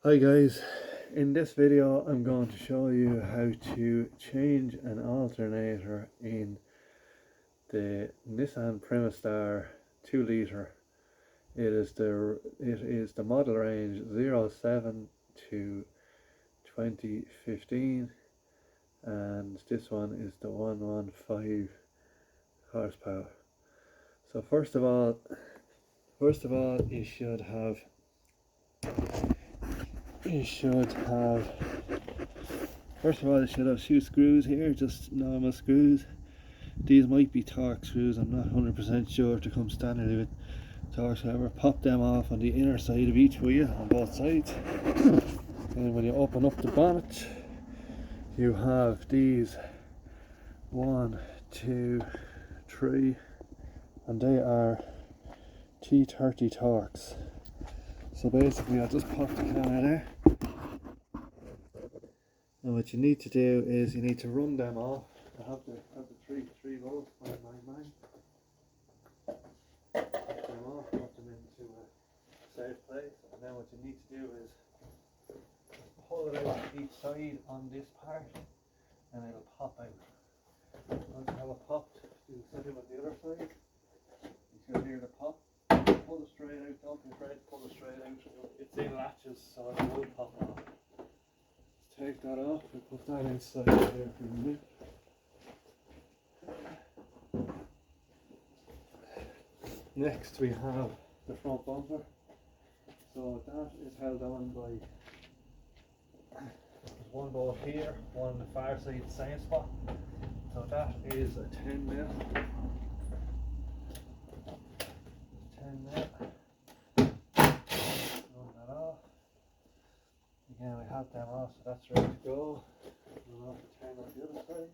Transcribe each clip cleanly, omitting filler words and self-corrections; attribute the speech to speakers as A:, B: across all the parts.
A: Hi guys, in this video I'm going to show you how to change an alternator in the Nissan Primastar 2 litre. It is the model range 07 to 2015, and this one is the 115 horsepower. So first of all you should have two screws here, just normal screws. These might be torque screws, I'm not 100% sure if they come standard with torque. However, pop them off on the inner side of each wheel on both sides. And when you open up the bonnet, you have these 1, 2, 3, and they are T30 torques. So basically I'll just pop the camera there. And what you need to do is you need to run them off. I have the 3 volts by my mind. Put them off, put them into a safe place, and then what you need to do is pull it out each side on this part, and it'll pop out. Once you have it popped, do the same with the other side. You should hear the pop. Pull it straight out, don't be afraid to pull it straight out. It's in latches, so it will pop off. Take that off and put that inside there for a minute. Next we have the front bumper. So that is held on by there's one bolt here, one on the far side, the same spot. So that is a 10 mil. 10 mil. Run that off. Again, we have them off, so that's ready to go. Run off the 10 on the other side.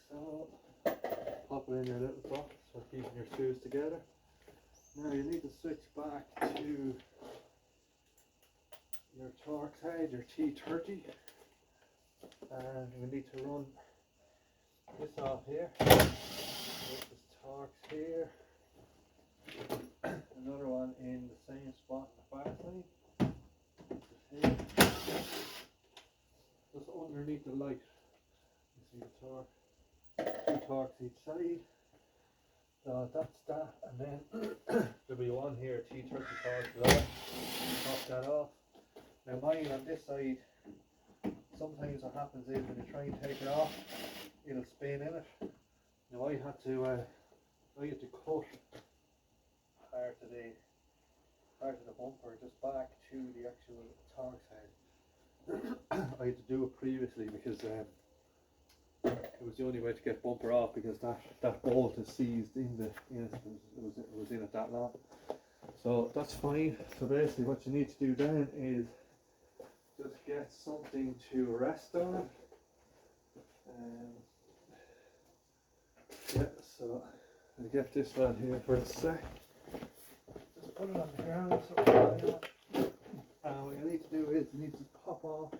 A: So, pop it in your little box for keeping your screws together. Now you need to switch back to your torque head, your T30, and we need to run this off here. This is torques here. Another one in the same spot on the far side. Here. Just underneath the light. You see the torque. 2 torques each side. So that's that, and then there'll be one here, T30 torque below. Pop that off. Now mine on this side, sometimes what happens is when you try and take it off, it'll spin in it. Now I had to cut part of the bumper just back to the actual torque head. I had to do it previously because it was the only way to get bumper off, because that bolt is seized in it was in it that long. So that's fine. So basically what you need to do then is just get something to rest on. Yeah, so I'll get this one here for a sec. Just put it on the ground. And what you need to do is you need to pop off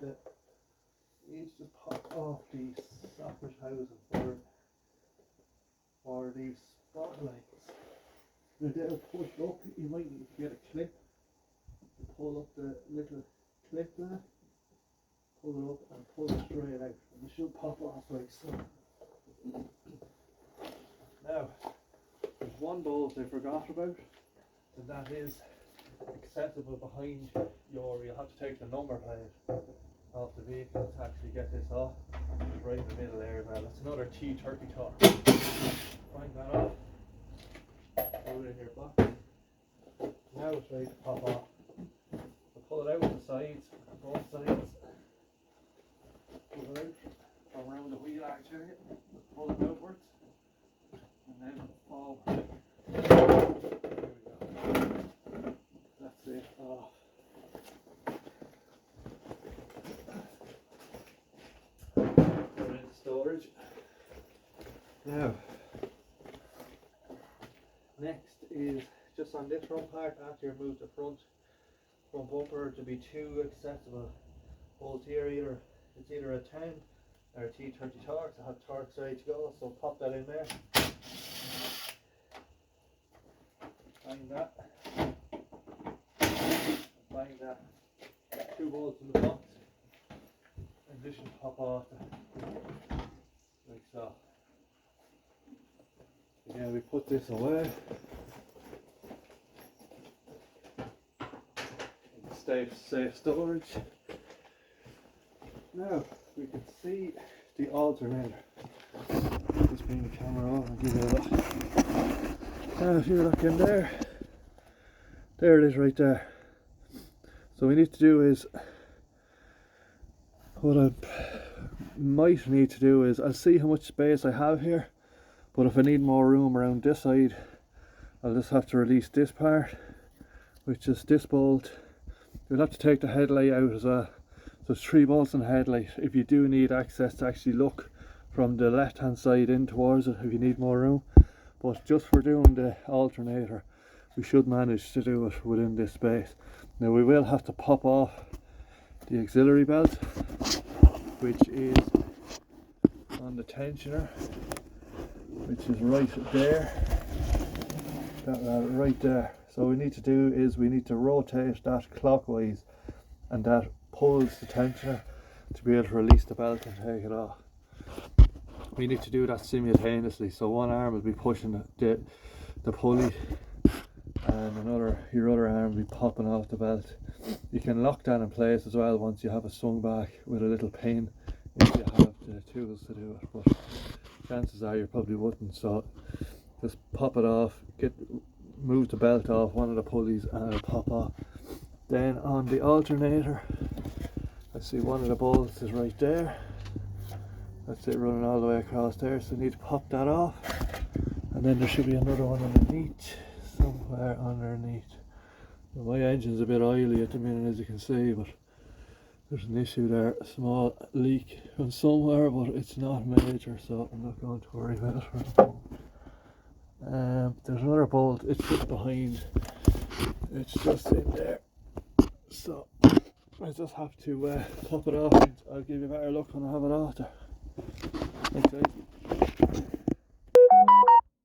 A: the socket housing for these spotlights. Now they'll push up. You might need to get a clip to pull up the little clip there. Pull it up and pull it straight out, and it should pop off like so. Now, there's one bolt I forgot about, and that is accessible behind you'll have to take the number plate off the vehicle to actually get this off. It's right in the middle there as well. It's another T30 torque. Find that off, put it in your box. Now it's ready to pop off. So pull it out the sides, both sides. Pull it out from around the wheel arch area. Pull it outwards and then forward. There we go. That's it off. Put it into storage. Now, next is just on this front part. After you remove the front bumper, to be 2 accessible bolts here. It's either a 10 or a T30 torque. I have torques ready to go, so pop that in there. bang that. Bang that. 2 bolts in the box. And this should pop off like so. Again, we put this away. Safe storage. Now we can see the alternator. Just bring the camera off and give you a look. Now if you look in there, there it is right there. So what we need to do is, what I might need to do is, I'll see how much space I have here, but if I need more room around this side, I'll just have to release this part, which is this bolt. You'll have to take the headlight out as well. So there's 3 bolts in the headlight. If you do need access to actually look from the left hand side in towards it, if you need more room. But just for doing the alternator, we should manage to do it within this space. Now we will have to pop off the auxiliary belt, which is on the tensioner, which is right there. That right there. So what we need to do is we need to rotate that clockwise, and that pulls the tensioner to be able to release the belt and take it off. We need to do that simultaneously, so one arm will be pushing the pulley and your other arm will be popping off the belt. You can lock that in place as well once you have it swung back with a little pin, if you have the tools to do it, but chances are you probably wouldn't. So just pop it off, move the belt off one of the pulleys and it'll pop off. Then on the alternator, I see one of the bolts is right there. That's it, running all the way across there, so you need to pop that off. And then there should be another one underneath, somewhere underneath. Well, my engine's a bit oily at the minute, as you can see, but there's an issue there, a small leak from somewhere, but it's not major, so I'm not going to worry about it. There's another bolt, it's just behind, it's just in there, so I just have to pop it off, and I'll give you a better look when I have it off there. Okay.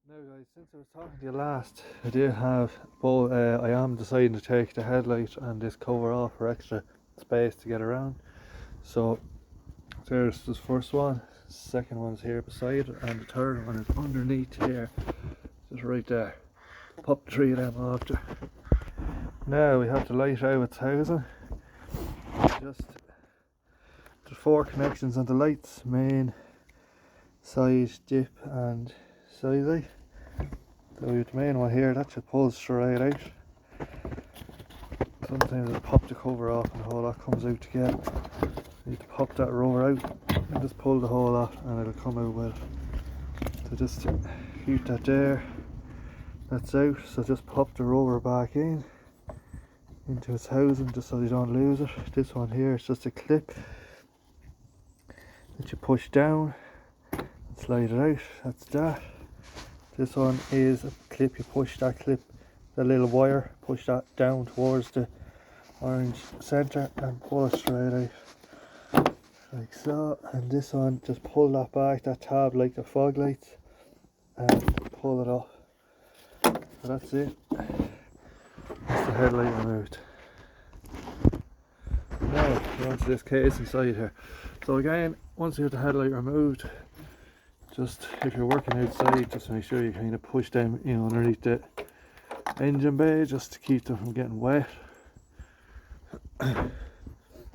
A: Now guys, since I was talking to you last, I am deciding to take the headlight and this cover off for extra space to get around. So there's this first one, second one's here beside it, and the third one is underneath here. Just right there. Pop the 3 of them off there. Now we have to light out its housing. There's 4 connections on the lights: main, side, dip and side light. So we have the main one here, that should pull straight out. Sometimes I'll pop the cover off and the whole lot comes out together. You need to pop that rubber out and just pull the whole off and it'll come out well. So just keep that there. That's out, so just pop the rubber back into its housing just so you don't lose it. This one here is just a clip that you push down and slide it out. That's that. This one is a clip, you push that clip, the little wire, push that down towards the orange centre and pull it straight out like so. And this one, just pull that back, that tab like the fog lights, and pull it off. So that's it. That's the headlight removed. Now we're onto this case inside here. So again, once you have the headlight removed, just if you're working outside, just make sure you kind of push them, underneath the engine bay, just to keep them from getting wet.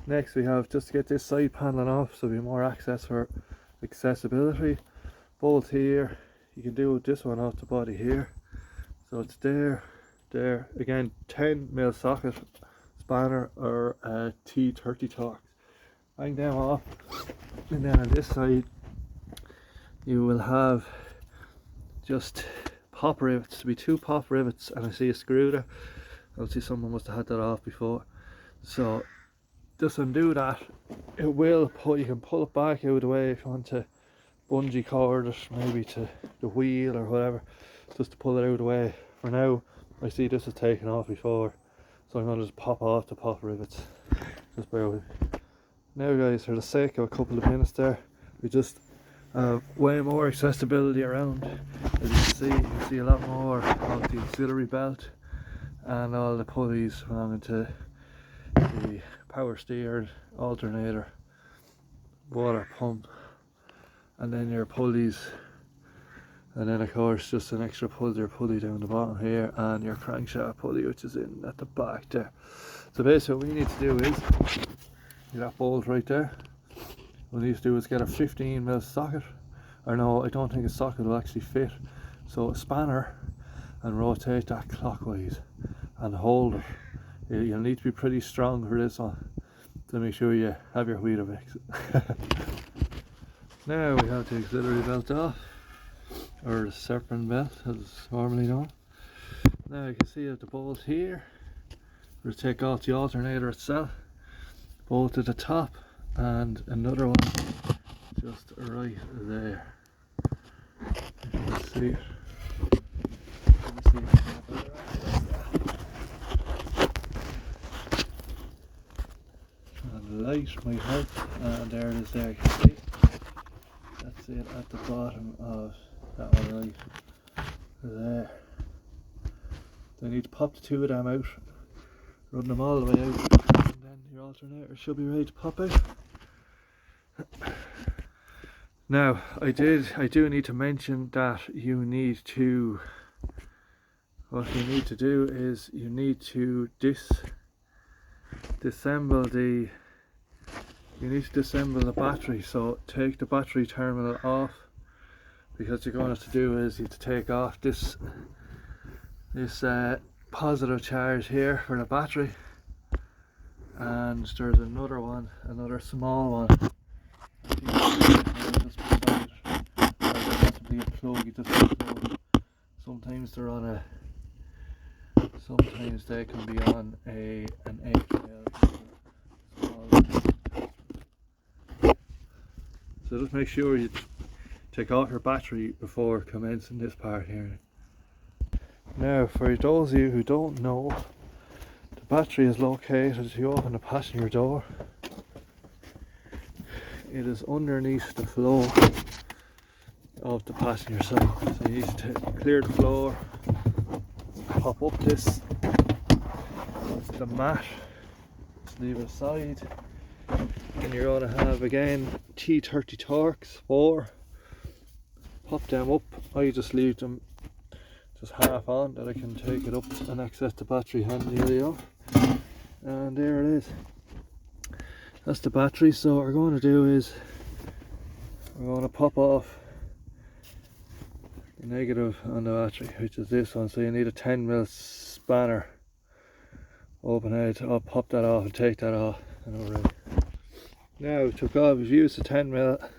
A: Next we have, just to get this side paneling off so we have more access for accessibility, bolt here. You can do this one off the body here, so it's there. Again, 10mm socket spanner or a T30 Torx. Bang them off, and then on this side you will have just pop rivets. To be 2 pop rivets, and I see a screw there. Obviously someone must have had that off before. So just undo that. It will you can pull it back out of the way if you want to bungee cord it maybe to the wheel or whatever, just to pull it out of the way. For now, I see this is taken off before, so I'm going to just pop off the pop rivets. Just bear with me. Now guys, for the sake of a couple of minutes there, we just way more accessibility around. As you can see a lot more of the auxiliary belt and all the pulleys belonging to the power steered alternator, water pump, and then your pulleys, and then of course just an extra pulley down the bottom here, and your crankshaft pulley which is in at the back there. So basically what we need to do is, that bolt right there, what we need to do is get a 15mm socket, or no, I don't think a socket will actually fit, so a spanner, and rotate that clockwise and hold it. You'll need to be pretty strong for this one, to make sure you have your Weetabix. Now we have the auxiliary belt off, or the serpent belt as it's normally known. Now you can see that the bolt here, we'll take off the alternator itself, bolt at the top, and another one just right there. You can see it. And the light might help, and there it is there, you can see. That's it at the bottom of that one right there. Then you need to pop the two of them out, run them all the way out, and then your alternator should be ready to pop out. Now, I do need to mention that you need to, what you need to do is you need to disassemble the battery. So take the battery terminal off, because you're going to have to do is you have to take off this positive charge here for the battery, and there's another small one. Just beside it. Possibly a plug, you just plug. Sometimes they're on a, sometimes they can be on an 8mm. So just make sure you take off your battery before commencing this part here. Now, for those of you who don't know, the battery is located as you open the passenger door. It is underneath the floor of the passenger side. So you need to clear the floor, pop up the mat, leave it aside. And you're going to have again T30 Torx 4. Pop them up. I just leave them just half on, that I can take it up and access the battery handy off. And there it is. That's the battery. So what we're going to do is we're going to pop off the negative on the battery, which is this one. So you need a 10mm spanner. Open it, I'll pop that off and take that off, and we're ready. Now we took off, we've used the 10mm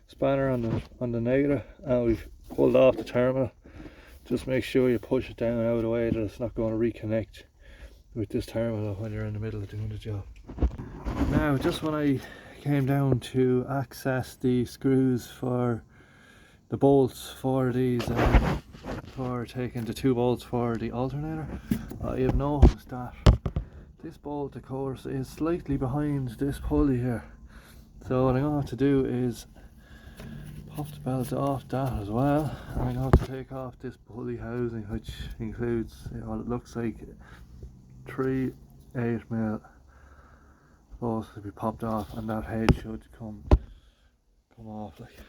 A: spanner on the negative, and we've pulled off the terminal. Just make sure you push it down out of the way that it's not going to reconnect with this terminal when you're in the middle of doing the job. Now, just when I came down to access the screws for the bolts for these, for taking the 2 bolts for the alternator, I have noticed that this bolt, of course, is slightly behind this pulley here. So what I'm going to have to do is pop the belt off that as well, and I'm going to take off this pulley housing, which includes, well, it looks like 3 8mm bolts to be popped off, and that head should come off like.